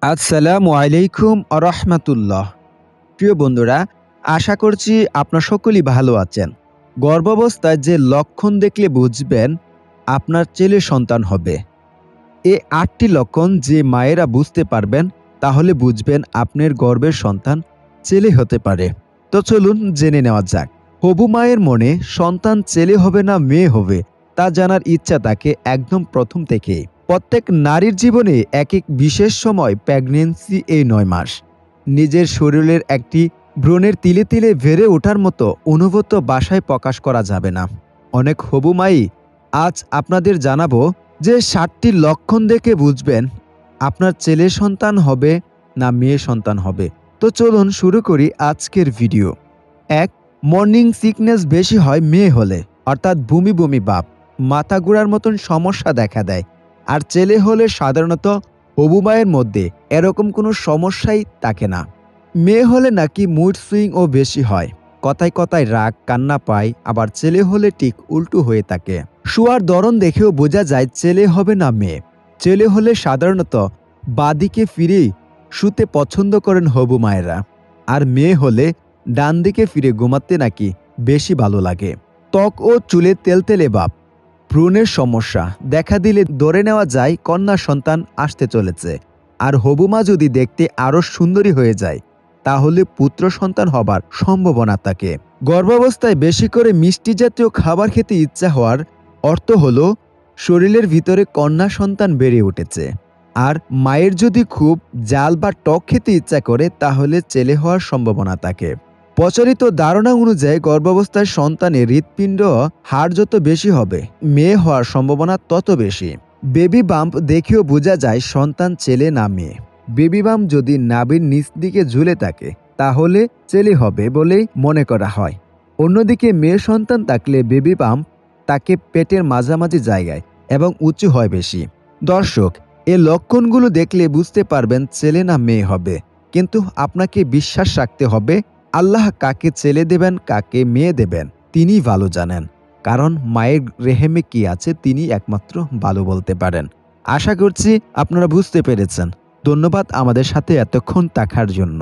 আসসালামু আলাইকুম আরহামাতুল্লাহ। প্রিয় বন্ধুরা, আশা করছি আপনার সকলেই ভালো আছেন। গর্ভাবস্থায় যে লক্ষণ দেখলে বুঝবেন আপনার ছেলে সন্তান হবে। এই ৮টি লক্ষণ যে মায়েরা বুঝতে পারবেন তাহলে বুঝবেন আপনার গর্ভের সন্তান ছেলে হতে পারে। তো চলুন জেনে নেওয়া যাক। হবু মায়ের মনে সন্তান ছেলে হবে না মেয়ে হবে তা জানার ইচ্ছা থাকে একদম প্রথম থেকেই। প্রত্যেক নারীর জীবনে এক এক বিশেষ সময় প্রেগন্যান্সি এই ৯ মাস নিজের শরীরের একটি ভ্রূণের তিলে তিলে বেড়ে ওঠার মতো অনুভূত ভাষায় প্রকাশ করা যাবে না। অনেক হবু মাই আজ আপনাদের জানাবো যে ৭টি লক্ষণ দেখে বুঝবেন আপনার ছেলে সন্তান হবে না মেয়ে সন্তান হবে। তো চলুন শুরু করি আজকের ভিডিও। ১. মর্নিং সিকনেস বেশি হয় মেয়ে হলে, অর্থাৎ বমি বমি ভাব, মাথা ঘোরার মতন সমস্যা দেখা দেয়। আর ছেলে হলে সাধারণত হবু মায়ের মধ্যে এরকম কোনো সমস্যাই থাকে না। মেয়ে হলে নাকি মুড সুইং ও বেশি হয়, কথায় কথায় রাগ কান্না পায়, আবার ছেলে হলে ঠিক উল্টো হয়ে থাকে। শোয়ার ধরন দেখেও বোঝা যায় ছেলে হবে না মেয়ে। ছেলে হলে সাধারণত বাঁদিকে ফিরেই শুতে পছন্দ করেন হবু মায়েরা, আর মেয়ে হলে ডান দিকে ফিরে ঘুমাতে নাকি বেশি ভালো লাগে। ত্বক ও চুলে তেলতেলে ভাব, ভ্রূণের সমস্যা দেখা দিলে ধরে নেওয়া যায় কন্যা সন্তান আসতে চলেছে। আর হবু মা যদি দেখতে আরও সুন্দরী হয়ে যায় তাহলে পুত্র সন্তান হবার সম্ভাবনা থাকে। গর্ভাবস্থায় বেশি করে মিষ্টি জাতীয় খাবার খেতে ইচ্ছা হওয়ার অর্থ হলো শরীরের ভিতরে কন্যা সন্তান বেড়ে উঠেছে। আর মায়ের যদি খুব জাল বা টক খেতে ইচ্ছা করে তাহলে ছেলে হওয়ার সম্ভাবনা থাকে। প্রচলিত ধারণা অনুযায়ী গর্ভাবস্থায় সন্তানের হৃৎপিণ্ড হাড় যত বেশি হবে মেয়ে হওয়ার সম্ভাবনা তত বেশি। বেবি বাম্প দেখেও বোঝা যায় সন্তান ছেলে না মেয়ে। বেবি বাম্প যদি নাভির নিচ দিকে ঝুলে থাকে তাহলে ছেলে হবে বলেই মনে করা হয়। অন্যদিকে মেয়ে সন্তান থাকলে বেবি বাম্প তাকে পেটের মাঝামাঝি জায়গায় এবং উঁচু হয় বেশি। দর্শক, এই লক্ষণগুলো দেখলে বুঝতে পারবেন ছেলে না মেয়ে হবে, কিন্তু আপনাকে বিশ্বাস রাখতে হবে আল্লাহ কাকে ছেলে দেবেন কাকে মেয়ে দেবেন তিনিই ভালো জানেন, কারণ মায়ের রেহেমে কি আছে তিনি একমাত্র ভালো বলতে পারেন। আশা করছি আপনারা বুঝতে পেরেছেন। ধন্যবাদ আমাদের সাথে এতক্ষণ থাকার জন্য।